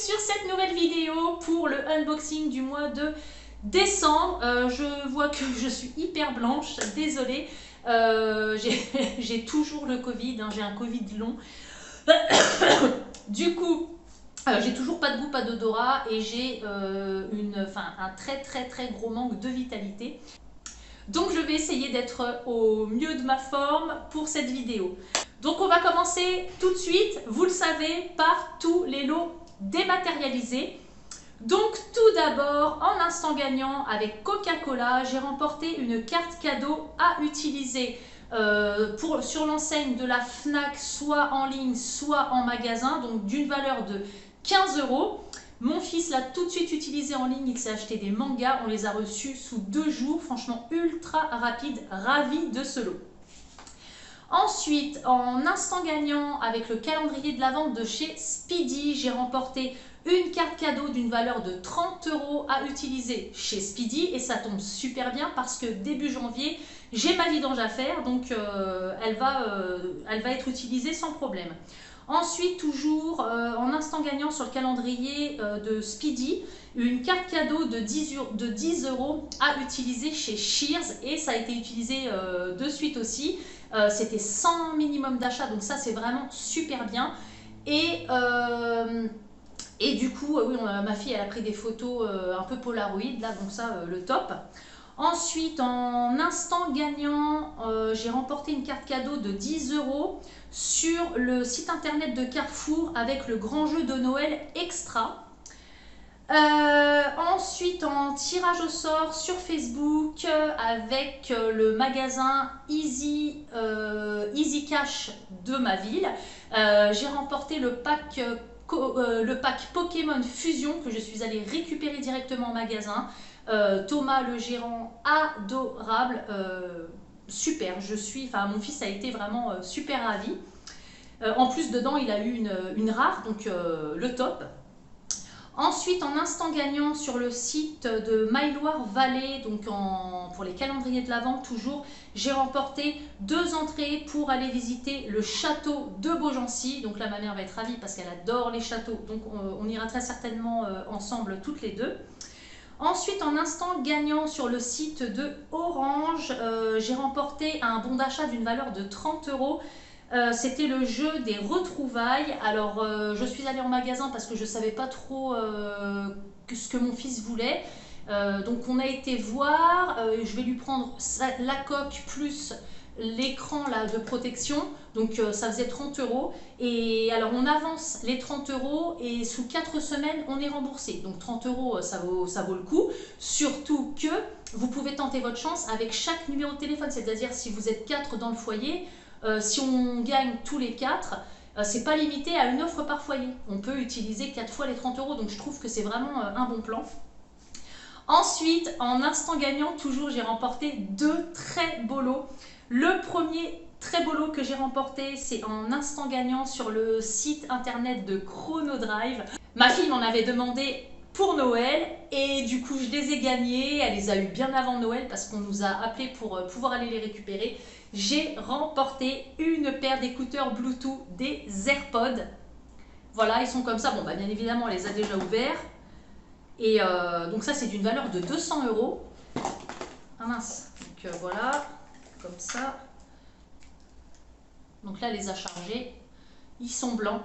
sur cette nouvelle vidéo pour le unboxing du mois de décembre. Je vois que je suis hyper blanche, désolée. J'ai toujours le Covid, hein, j'ai un Covid long. Du coup, j'ai toujours pas de goût, pas d'odorat et j'ai un très gros manque de vitalité. Donc je vais essayer d'être au mieux de ma forme pour cette vidéo. Donc on va commencer tout de suite, vous le savez, par tous les lots dématérialisés. Donc tout d'abord, en instant gagnant avec Coca-Cola, j'ai remporté une carte cadeau à utiliser sur l'enseigne de la Fnac, soit en ligne, soit en magasin, donc d'une valeur de 15 €. Mon fils l'a tout de suite utilisé en ligne, il s'est acheté des mangas, on les a reçus sous 2 jours, franchement ultra rapide, ravi de ce lot. Ensuite, en instant gagnant avec le calendrier de la vente de chez Speedy, j'ai remporté une carte cadeau d'une valeur de 30 € à utiliser chez Speedy et ça tombe super bien parce que début janvier, j'ai ma vidange à faire, donc elle va être utilisée sans problème. Ensuite, toujours en instant gagnant sur le calendrier de Speedy, une carte cadeau de 10 € à utiliser chez Shears et ça a été utilisé de suite aussi. C'était 100 minimum d'achat, donc ça c'est vraiment super bien. Et du coup, oui, ma fille elle a pris des photos un peu Polaroid, là, donc ça le top. Ensuite, en instant gagnant, j'ai remporté une carte cadeau de 10 € sur le site internet de Carrefour avec le grand jeu de Noël Extra. Ensuite, en tirage au sort sur Facebook avec le magasin Easy Cash de ma ville, j'ai remporté le pack Pokémon Fusion que je suis allée récupérer directement en magasin. Thomas, le gérant, adorable, super. Mon fils a été vraiment super ravi. En plus, dedans, il a eu une rare, donc le top. Ensuite, en instant gagnant sur le site de Maille-Loire Vallée, donc pour les calendriers de l'Avent toujours, j'ai remporté 2 entrées pour aller visiter le château de Beaugency. Donc là, ma mère va être ravie parce qu'elle adore les châteaux. Donc on ira très certainement ensemble toutes les deux. Ensuite, en instant gagnant sur le site de Orange, j'ai remporté un bon d'achat d'une valeur de 30 €. C'était le jeu des retrouvailles. Alors je suis allée en magasin parce que je ne savais pas trop ce que mon fils voulait. Donc on a été voir, je vais lui prendre la coque plus l'écran de protection, donc ça faisait 30 €. Et alors on avance les 30 € et sous 4 semaines on est remboursé. Donc 30 € ça vaut le coup, surtout que vous pouvez tenter votre chance avec chaque numéro de téléphone, c'est-à-dire si vous êtes 4 dans le foyer, si on gagne tous les 4, c'est pas limité à une offre par foyer. On peut utiliser 4 fois les 30 €, donc je trouve que c'est vraiment un bon plan. Ensuite, en instant gagnant, toujours, j'ai remporté 2 très beaux lots. Le premier très beau lot que j'ai remporté, c'est en instant gagnant sur le site internet de Chronodrive. Ma fille m'en avait demandé pour Noël et du coup je les ai gagnés. Elle les a eu bien avant Noël parce qu'on nous a appelés pour pouvoir aller les récupérer. J'ai remporté une paire d'écouteurs Bluetooth des AirPods. Voilà, ils sont comme ça. Bon, bah, bien évidemment, elle les a déjà ouverts. Et donc ça, c'est d'une valeur de 200 €. Ah mince. Donc voilà, comme ça. Donc là, elle les a chargés. Ils sont blancs.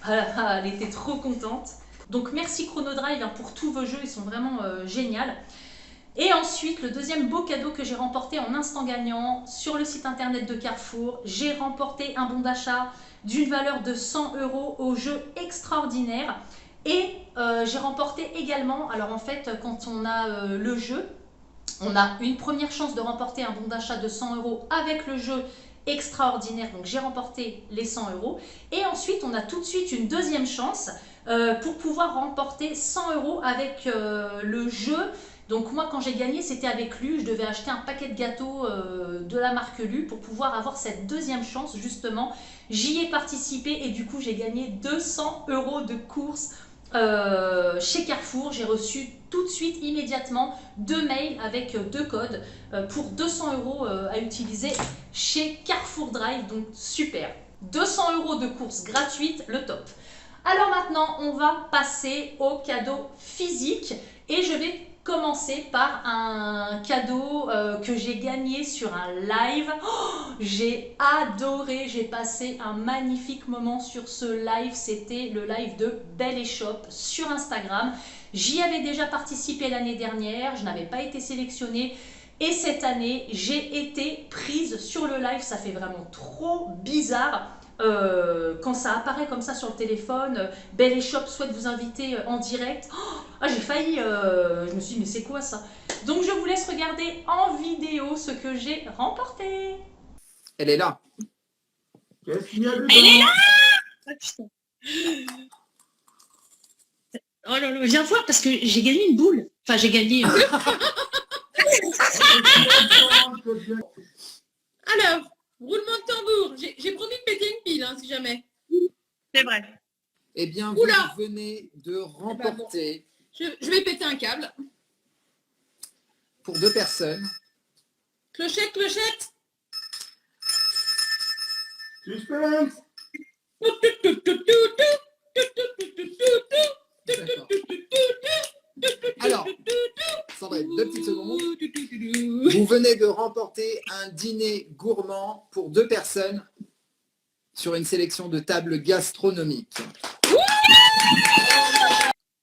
Elle était trop contente. Donc merci Chronodrive pour tous vos jeux, ils sont vraiment géniaux. Et ensuite, le deuxième beau cadeau que j'ai remporté en instant gagnant sur le site internet de Carrefour, j'ai remporté un bon d'achat d'une valeur de 100 € au jeu extraordinaire. Et j'ai remporté également, alors en fait, quand on a le jeu, on a une première chance de remporter un bon d'achat de 100 € avec le jeu extraordinaire, donc j'ai remporté les 100 €. Et ensuite, on a tout de suite une deuxième chance pour pouvoir remporter 100 € avec le jeu. Donc moi, quand j'ai gagné, c'était avec Lu. Je devais acheter un paquet de gâteaux de la marque Lu pour pouvoir avoir cette deuxième chance, justement. J'y ai participé et du coup, j'ai gagné 200 € de courses chez Carrefour. J'ai reçu tout de suite, immédiatement, 2 mails avec 2 codes pour 200 € à utiliser chez Carrefour Drive. Donc super. 200 € de courses gratuites, le top. Alors maintenant, on va passer au cadeau physique et je vais commencer par un cadeau que j'ai gagné sur un live. Oh, j'ai adoré, j'ai passé un magnifique moment sur ce live. C'était le live de Belle Shop sur Instagram. J'y avais déjà participé l'année dernière, je n'avais pas été sélectionnée. Et cette année, j'ai été prise sur le live. Ça fait vraiment trop bizarre. Quand ça apparaît comme ça sur le téléphone, Belle Shop souhaite vous inviter en direct. Oh, ah, j'ai failli, je me suis dit mais c'est quoi ça? Donc je vous laisse regarder en vidéo ce que j'ai remporté. Elle est là. Qu'est-ce qu'il y a dedans? Elle est là! Ah, putain. Oh là là, viens voir parce que j'ai gagné une boule. Enfin, j'ai gagné. Alors, roulement de tambour. J'ai promis de péter une pile, hein, si jamais. C'est vrai. Eh bien, Oula. vous venez de remporter Je vais péter un câble. pour 2 personnes Clochette, clochette. Suspense! D'accord. Alors, Sandrine, 2 petites secondes. Vous venez de remporter un dîner gourmand pour 2 personnes sur une sélection de tables gastronomiques.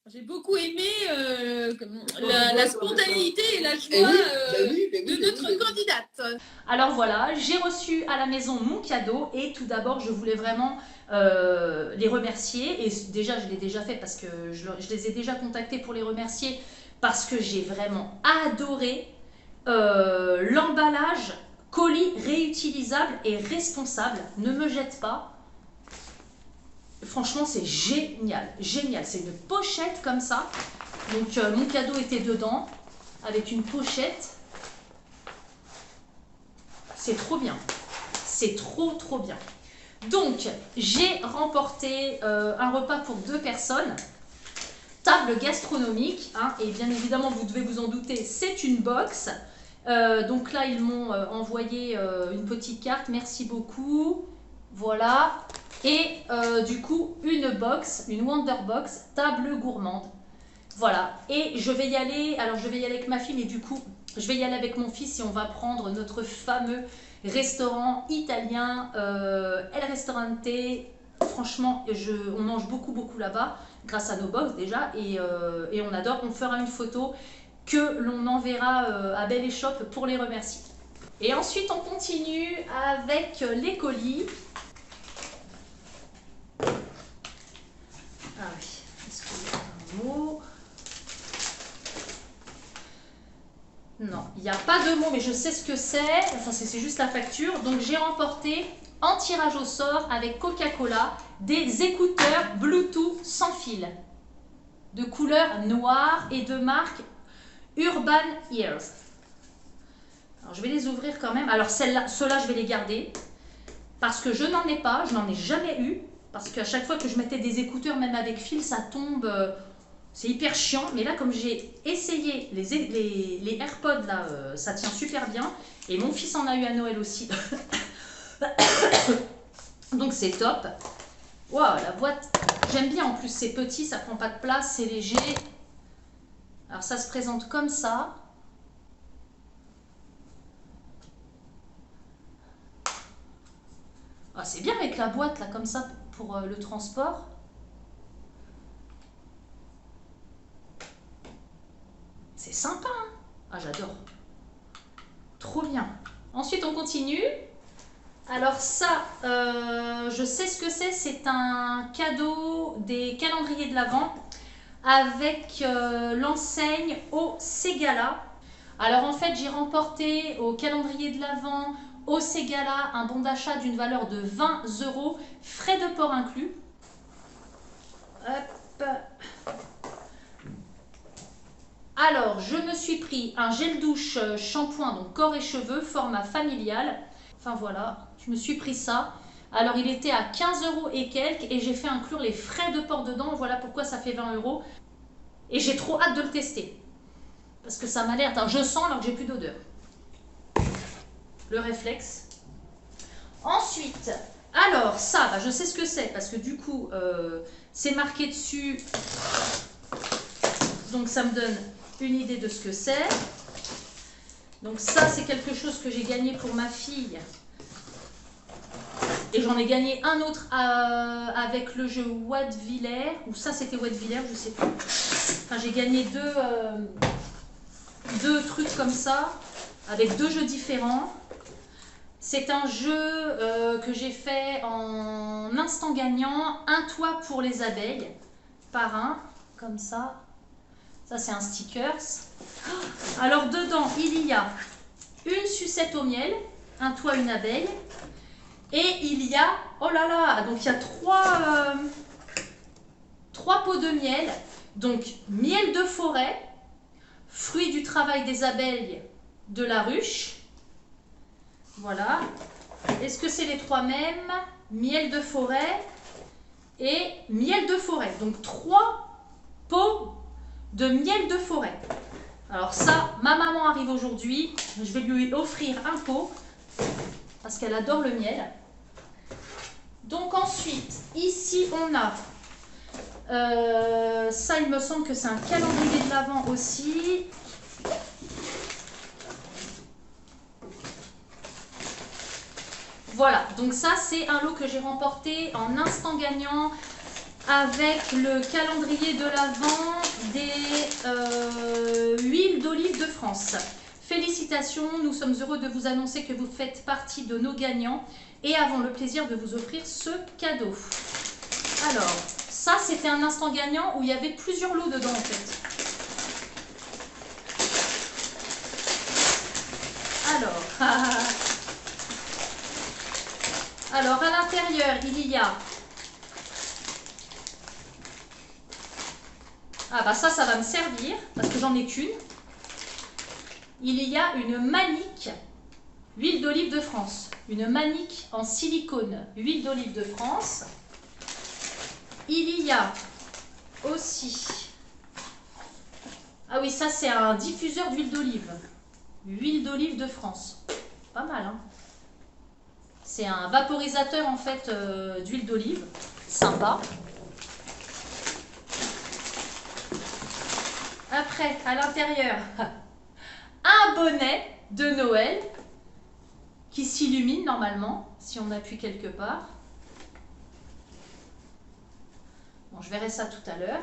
J'ai beaucoup aimé la spontanéité et la joie Eh oui, de notre candidate. Alors voilà, j'ai reçu à la maison mon cadeau et tout d'abord je voulais vraiment les remercier et déjà je l'ai déjà fait parce que je les ai déjà contactés pour les remercier parce que j'ai vraiment adoré l'emballage colis réutilisable et responsable. Ne me jette pas. Franchement, c'est génial, génial. C'est une pochette comme ça. Donc, mon cadeau était dedans, avec une pochette. C'est trop bien. C'est trop, trop bien. Donc, j'ai remporté un repas pour 2 personnes. Table gastronomique. Hein, et bien évidemment, vous devez vous en douter, c'est une box. Donc là, ils m'ont envoyé une petite carte. Merci beaucoup. Voilà. Et du coup, une box, une Wonder Box, table gourmande. Voilà. Et je vais y aller, alors je vais y aller avec ma fille, mais du coup, je vais y aller avec mon fils et on va prendre notre fameux restaurant italien, El Ristorante. Franchement, on mange beaucoup, beaucoup là-bas, grâce à nos box déjà, et on adore. On fera une photo que l'on enverra à Belle Shop pour les remercier. Et ensuite, on continue avec les colis. Ah oui, est-ce qu'il y a un mot? Non, il n'y a pas de mot, mais je sais ce que c'est. Enfin, c'est juste la facture. Donc, j'ai remporté en tirage au sort avec Coca-Cola des écouteurs Bluetooth sans fil de couleur noire et de marque Urban Ears. Alors, je vais les ouvrir quand même. Alors, ceux-là, je vais les garder parce que je n'en ai pas, je n'en ai jamais eu. Parce qu'à chaque fois que je mettais des écouteurs, même avec fil, ça tombe. C'est hyper chiant. Mais là, comme j'ai essayé les AirPods, là, ça tient super bien. Et mon fils en a eu à Noël aussi. Donc c'est top. Waouh, la boîte. J'aime bien en plus, c'est petit, ça prend pas de place, c'est léger. Alors ça se présente comme ça. Ah, c'est bien avec la boîte là comme ça pour le transport. C'est sympa, hein? Ah, j'adore. Trop bien. Ensuite, on continue. Alors ça, je sais ce que c'est. C'est un cadeau des calendriers de l'Avent avec l'enseigne au Ségala. Alors en fait, j'ai remporté au calendrier de l'Avent au Ségala un bon d'achat d'une valeur de 20 €, frais de port inclus. Hop. Alors, je me suis pris un gel douche shampoing, donc corps et cheveux, format familial. Enfin voilà, je me suis pris ça. Alors, il était à 15 € et quelques et j'ai fait inclure les frais de port dedans. Voilà pourquoi ça fait 20 €. Et j'ai trop hâte de le tester. Parce que ça m'a l'air... Je sens alors que j'ai plus d'odeur. Le réflexe. Ensuite, Alors, ça, bah, je sais ce que c'est, parce que du coup, c'est marqué dessus. Donc, ça me donne une idée de ce que c'est. Donc, ça, c'est quelque chose que j'ai gagné pour ma fille. Et j'en ai gagné un autre avec le jeu Wattwiller. Ou ça, c'était Wattwiller, je sais plus. Enfin, j'ai gagné deux trucs comme ça, avec 2 jeux différents. C'est un jeu que j'ai fait en instant gagnant, un toit pour les abeilles, par un, comme ça. Ça, c'est un stickers. Alors, dedans, il y a une sucette au miel, un toit, une abeille. Et il y a, oh là là, donc il y a 3 pots de miel. Donc, miel de forêt, fruit du travail des abeilles de la ruche. Voilà. Est-ce que c'est les 3 mêmes? Miel de forêt et miel de forêt. Donc 3 pots de miel de forêt. Alors ça, ma maman arrive aujourd'hui. Je vais lui offrir un pot parce qu'elle adore le miel. Donc ensuite, ici on a ça, il me semble que c'est un calendrier de l'Avent aussi. Voilà, donc ça c'est un lot que j'ai remporté en instant gagnant avec le calendrier de l'Avent des huiles d'olive de France. Félicitations, nous sommes heureux de vous annoncer que vous faites partie de nos gagnants et avons le plaisir de vous offrir ce cadeau. Alors, ça c'était un instant gagnant où il y avait plusieurs lots dedans en fait. Alors à l'intérieur, il y a... Ah bah ça va me servir, parce que j'en ai qu'une. Il y a une manique, huile d'olive de France. Une manique en silicone, huile d'olive de France. Il y a aussi... Ah oui, ça c'est un diffuseur d'huile d'olive. Huile d'olive de France. Pas mal, hein? C'est un vaporisateur en fait d'huile d'olive. Sympa. Après, à l'intérieur, un bonnet de Noël qui s'illumine normalement si on appuie quelque part. Bon, je verrai ça tout à l'heure.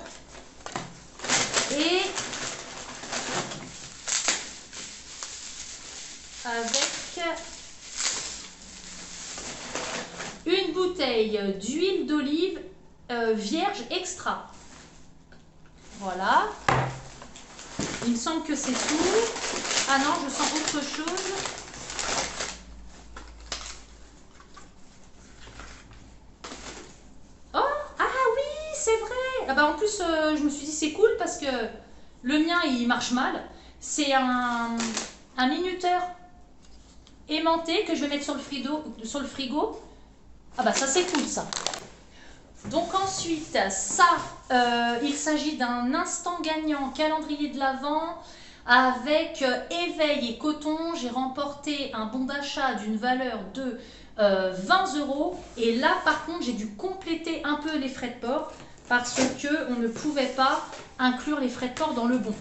Et avec une bouteille d'huile d'olive vierge extra. Voilà. Il me semble que c'est tout. Ah non, je sens autre chose. Oh, ah oui, c'est vrai. Ah bah en plus, je me suis dit c'est cool parce que le mien, il marche mal. C'est un minuteur aimanté que je vais mettre sur le frigo. Ah bah ça c'est cool ça. Donc ensuite, ça, il s'agit d'un instant gagnant calendrier de l'Avent avec éveil et coton. J'ai remporté un bon d'achat d'une valeur de 20 €. Et là, par contre, j'ai dû compléter un peu les frais de port parce qu'on ne pouvait pas inclure les frais de port dans le bon.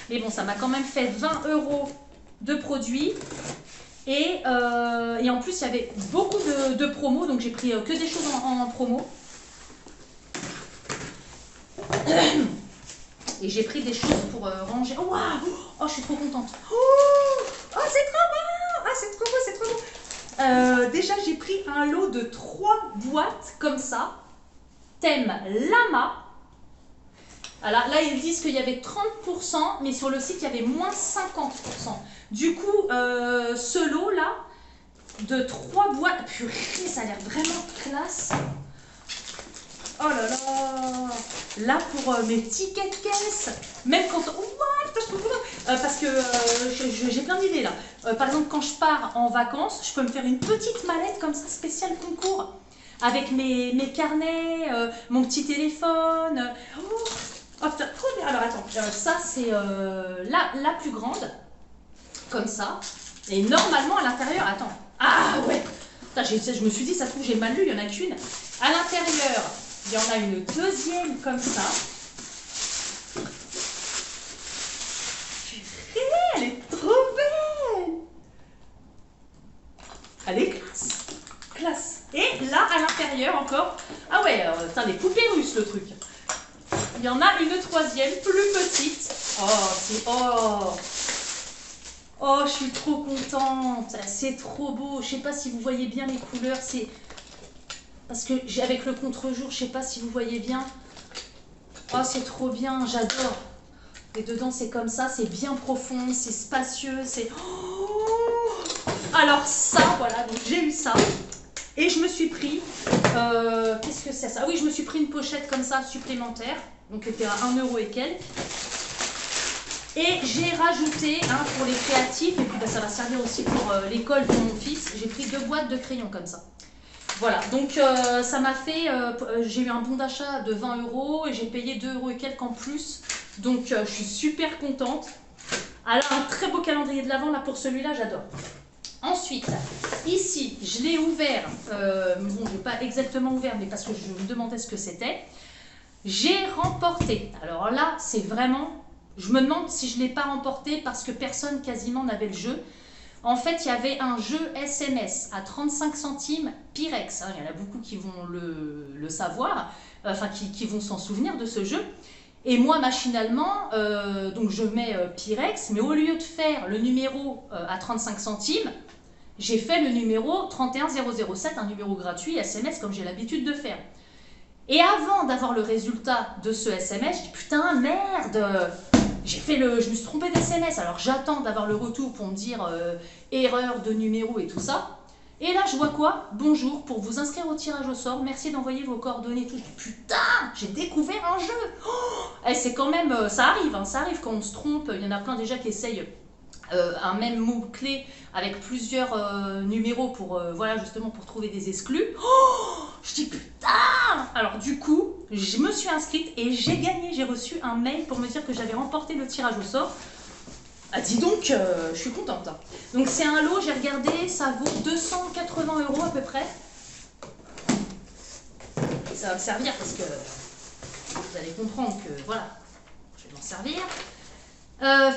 Mais bon, ça m'a quand même fait 20 € de produits. Et en plus, il y avait beaucoup de promos, donc j'ai pris que des choses en promo. Et j'ai pris des choses pour ranger. Oh, waouh! Oh, je suis trop contente. Oh, c'est trop beau! Ah, c'est trop beau, c'est trop beau. Déjà, j'ai pris un lot de 3 boîtes comme ça. Thème lama. Alors là, ils disent qu'il y avait 30%, mais sur le site, il y avait moins 50%. Du coup, ce lot-là, de 3 boîtes... Purée, ça a l'air vraiment classe. Oh là là. Là, pour mes tickets de caisse, même quand... parce que j'ai plein d'idées là. Par exemple, quand je pars en vacances, je peux me faire une petite mallette comme ça, spéciale concours, avec mes carnets, mon petit téléphone. Oh putain, trop bien. Alors attends, ça c'est la plus grande, comme ça. Et normalement à l'intérieur, attends. Ah ouais. Putain, je me suis dit, ça se trouve, j'ai mal lu, il n'y en a qu'une. À l'intérieur, il y en a une deuxième comme ça. Elle est trop belle. Elle est classe. Classe. Et là, à l'intérieur encore. Ah ouais, putain, les poupées russes, le truc. Il y en a une troisième, plus petite. Oh, c'est... Oh. Oh, je suis trop contente. C'est trop beau. Je sais pas si vous voyez bien les couleurs. C'est... Parce que avec le contre-jour, je sais pas si vous voyez bien. Oh, c'est trop bien. J'adore. Et dedans, c'est comme ça. C'est bien profond. C'est spacieux. C'est... Oh. Alors ça, voilà. Donc, j'ai eu ça. Et je me suis pris... qu'est-ce que c'est ça? Ah oui, je me suis pris une pochette comme ça, supplémentaire. Donc, elle était à 1 € et quelques. Et j'ai rajouté, pour les créatifs, et puis ça va servir aussi pour l'école pour mon fils, j'ai pris 2 boîtes de crayons comme ça. Voilà, donc ça m'a fait, j'ai eu un bon d'achat de 20 € et j'ai payé 2 € et quelques en plus. Donc je suis super contente. Alors un très beau calendrier de l'Avent, là pour celui-là, j'adore. Ensuite, ici, je l'ai ouvert, bon, je n'ai pas exactement ouvert, mais parce que je me demandais ce que c'était. J'ai remporté, alors là, c'est vraiment... Je me demande si je ne l'ai pas remporté parce que personne quasiment n'avait le jeu. En fait, il y avait un jeu SMS à 35 centimes Pyrex. Il y en a beaucoup qui vont le savoir, enfin qui vont s'en souvenir de ce jeu. Et moi, machinalement, donc je mets Pyrex, mais au lieu de faire le numéro à 35 centimes, j'ai fait le numéro 31007, un numéro gratuit SMS comme j'ai l'habitude de faire. Et avant d'avoir le résultat de ce SMS, je dis putain, merde! Je me suis trompée d'SMS, alors j'attends d'avoir le retour pour me dire erreur de numéro et tout ça. Et là, je vois quoi? Bonjour, pour vous inscrire au tirage au sort, merci d'envoyer vos coordonnées et tout. Je dis putain, j'ai découvert un jeu! Oh, et c'est quand même, ça arrive quand on se trompe. Il y en a plein déjà qui essayent un même mot-clé avec plusieurs numéros pour, voilà, justement pour trouver des exclus. Oh, je dis putain! Alors du coup, je me suis inscrite et j'ai gagné. J'ai reçu un mail pour me dire que j'avais remporté le tirage au sort. Ah dis donc, je suis contente. Donc c'est un lot, j'ai regardé, ça vaut 280 € à peu près. Ça va me servir parce que vous allez comprendre que voilà, je vais m'en servir.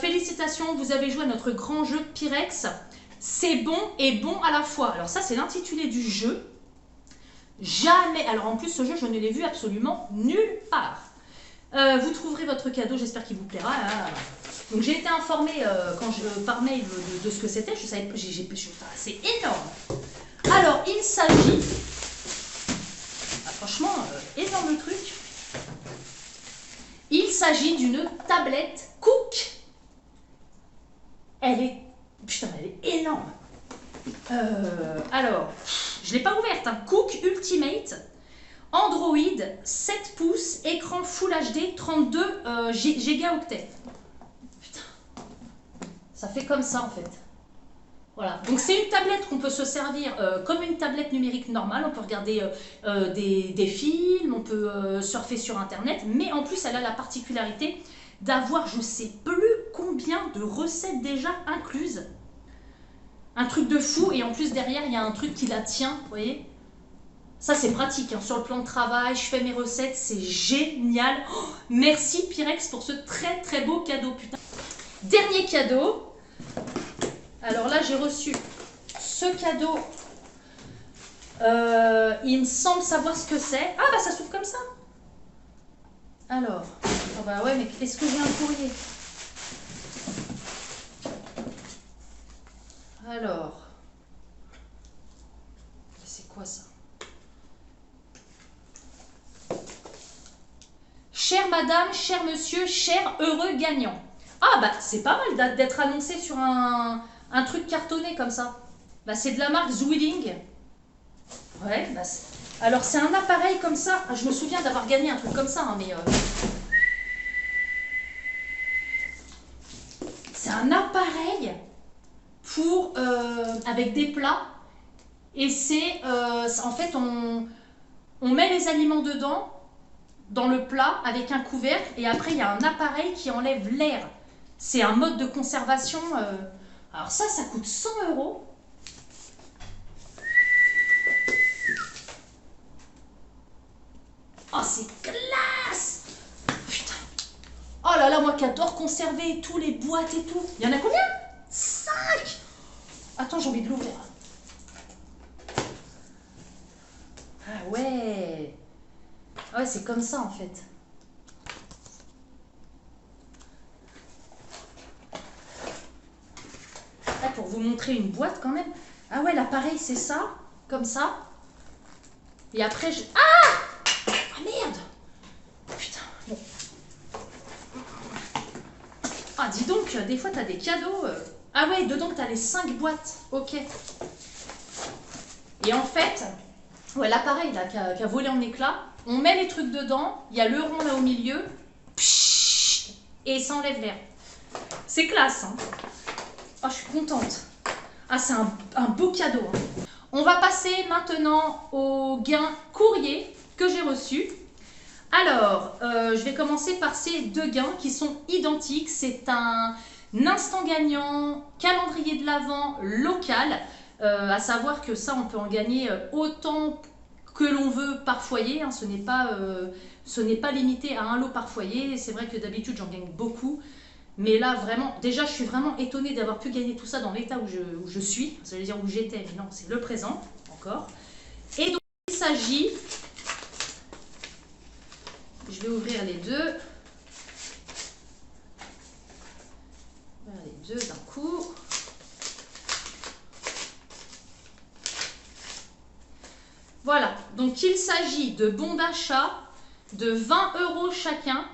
Félicitations, vous avez joué à notre grand jeu Pyrex. C'est bon et bon à la fois. Alors ça, c'est l'intitulé du jeu. Jamais. Alors en plus, ce jeu, je ne l'ai vu absolument nulle part. Vous trouverez votre cadeau, j'espère qu'il vous plaira. Donc j'ai été informée par mail de ce que c'était. Je savais, c'est énorme. Alors il s'agit, franchement, énorme truc. Il s'agit d'une tablette Cook. Elle est, putain, elle est énorme. Alors, je ne l'ai pas ouverte. Cook Ultimate, Android, 7 pouces, écran Full HD, 32 gigaoctets. Putain, ça fait comme ça en fait. Voilà, donc c'est une tablette qu'on peut se servir comme une tablette numérique normale. On peut regarder des films, on peut surfer sur internet, mais en plus elle a la particularité d'avoir je sais plus combien de recettes déjà incluses. Un truc de fou, et en plus derrière il y a un truc qui la tient, vous voyez. Ça c'est pratique, hein. Sur le plan de travail, je fais mes recettes, c'est génial. Oh, merci Pyrex pour ce très très beau cadeau, putain. Dernier cadeau. Alors là, j'ai reçu ce cadeau. Il me semble savoir ce que c'est. Ah bah ça s'ouvre comme ça. Alors, oh bah ouais, mais est-ce que j'ai un courrier? Alors, c'est quoi ça? Chère madame, cher monsieur, cher heureux gagnant. Ah bah c'est pas mal d'être annoncé sur un truc cartonné comme ça. Bah, c'est de la marque Zwilling. Ouais, bah, alors c'est un appareil comme ça. Je me souviens d'avoir gagné un truc comme ça, hein, mais c'est un appareil pour avec des plats. Et c'est en fait on met les aliments dedans dans le plat avec un couvercle et après il y a un appareil qui enlève l'air. C'est un mode de conservation. Alors ça coûte 100 €. moi qui adore conserver tous les boîtes et tout. Il y en a combien? 5. Attends, j'ai envie de l'ouvrir. Ah ouais. Ah ouais, c'est comme ça en fait. Là, pour vous montrer une boîte quand même. Ah ouais, l'appareil c'est ça, comme ça. Et après je... Ah merde. Putain, bon. Ah dis donc, des fois t'as des cadeaux. Ah ouais, dedans t'as les 5 boîtes. Ok. Et en fait, ouais, l'appareil là qui a volé en éclats, on met les trucs dedans, il y a le rond là au milieu, et ça enlève l'air. C'est classe, hein. Oh, je suis contente. Ah, c'est un beau cadeau. Hein. On va passer maintenant au gain courrier que j'ai reçu. Alors, je vais commencer par ces 2 gains qui sont identiques. C'est un instant gagnant calendrier de l'Avent local. À savoir que ça, on peut en gagner autant que l'on veut par foyer. Hein. Ce n'est pas limité à un lot par foyer. C'est vrai que d'habitude, j'en gagne beaucoup. Mais là, vraiment, déjà, je suis vraiment étonnée d'avoir pu gagner tout ça dans l'état où je suis. Ça veut dire où j'étais, mais non, c'est le présent, encore. Et donc, il s'agit... Je vais ouvrir les deux. Les deux d'un coup. Voilà, donc il s'agit de bons d'achat de 20 € chacun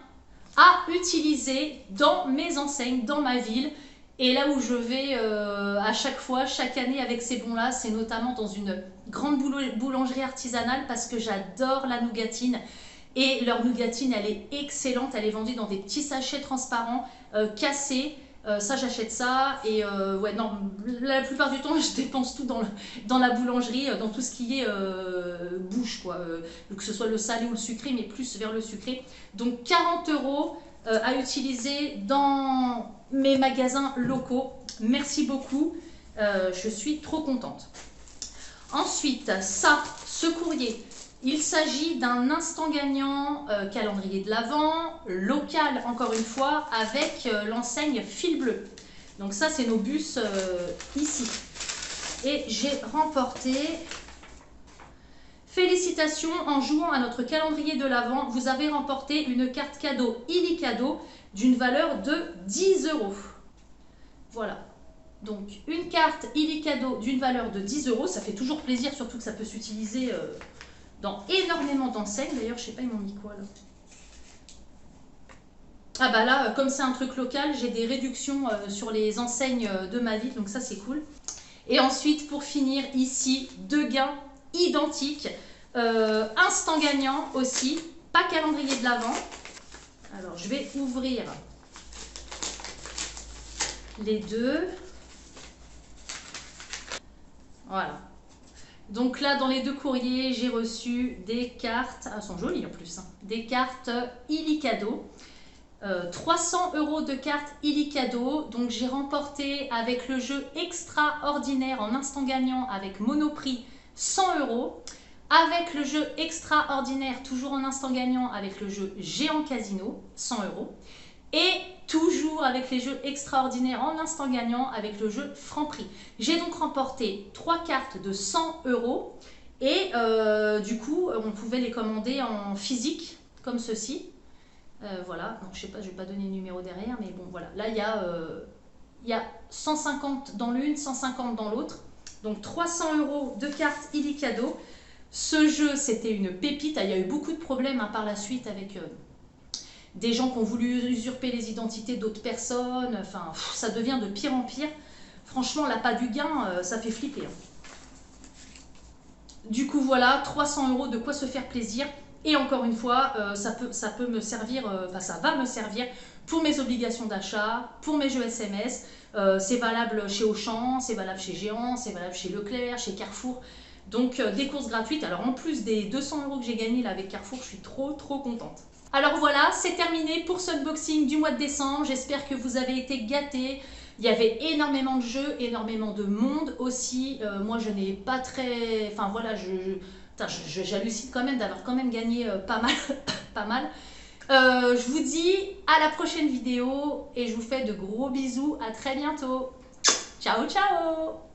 à utiliser dans mes enseignes, dans ma ville. Et là où je vais à chaque fois, chaque année avec ces bons-là, c'est notamment dans une grande boulangerie artisanale parce que j'adore la nougatine. Et leur nougatine, elle est excellente. Elle est vendue dans des petits sachets transparents, cassés. Ça, j'achète ça. Et ouais, non, la plupart du temps, je dépense tout dans la boulangerie, dans tout ce qui est bouche, quoi. Que ce soit le salé ou le sucré, mais plus vers le sucré. Donc, 40 € à utiliser dans mes magasins locaux. Merci beaucoup. Je suis trop contente. Ensuite, ce courrier. Il s'agit d'un instant gagnant calendrier de l'Avent, local encore une fois, avec l'enseigne Fil Bleu. Donc ça, c'est nos bus ici. Et j'ai remporté... Félicitations, en jouant à notre calendrier de l'Avent, vous avez remporté une carte cadeau illicadeau d'une valeur de 10 €. Voilà. Donc une carte illicadeau d'une valeur de 10 €, ça fait toujours plaisir, surtout que ça peut s'utiliser... dans énormément d'enseignes. D'ailleurs, je sais pas, ils m'ont mis quoi là? Ah bah là, comme c'est un truc local, j'ai des réductions sur les enseignes de ma ville, donc ça c'est cool. Et ensuite, pour finir, ici, 2 gains identiques. Instant gagnant aussi, pas calendrier de l'Avent. Alors, je vais ouvrir les deux. Voilà. Donc là, dans les 2 courriers, j'ai reçu des cartes, elles sont jolies en plus, hein, des cartes illicadeau. 300 € de cartes illicadeau. Donc j'ai remporté avec le jeu extraordinaire en instant gagnant avec Monoprix 100 €. Avec le jeu extraordinaire, toujours en instant gagnant avec le jeu Géant Casino, 100 €. Et toujours avec les jeux extraordinaires en instant gagnant avec le jeu Franprix. J'ai donc remporté 3 cartes de 100 € et du coup on pouvait les commander en physique comme ceci. Voilà, donc je sais pas, je vais pas donner le numéro derrière, mais bon voilà. Là il y a 150 dans l'une, 150 dans l'autre. Donc 300 € de cartes illicadeau. Ce jeu c'était une pépite, il y a eu beaucoup de problèmes par la suite avec... des gens qui ont voulu usurper les identités d'autres personnes, enfin, ça devient de pire en pire. Franchement, l'appât du gain, ça fait flipper. Hein. Du coup, voilà, 300 € de quoi se faire plaisir. Et encore une fois, ça peut me servir, ça va me servir pour mes obligations d'achat, pour mes jeux SMS. C'est valable chez Auchan, c'est valable chez Géant, c'est valable chez Leclerc, chez Carrefour. Donc, des courses gratuites. Alors, en plus des 200 € que j'ai gagnés là avec Carrefour, je suis trop contente. Alors voilà, c'est terminé pour ce unboxing du mois de décembre. J'espère que vous avez été gâtés. Il y avait énormément de jeux, énormément de monde aussi. Moi, je n'ai pas très... Enfin voilà, j'hallucine quand même d'avoir quand même gagné pas mal. Je vous dis à la prochaine vidéo et je vous fais de gros bisous. À très bientôt. Ciao, ciao.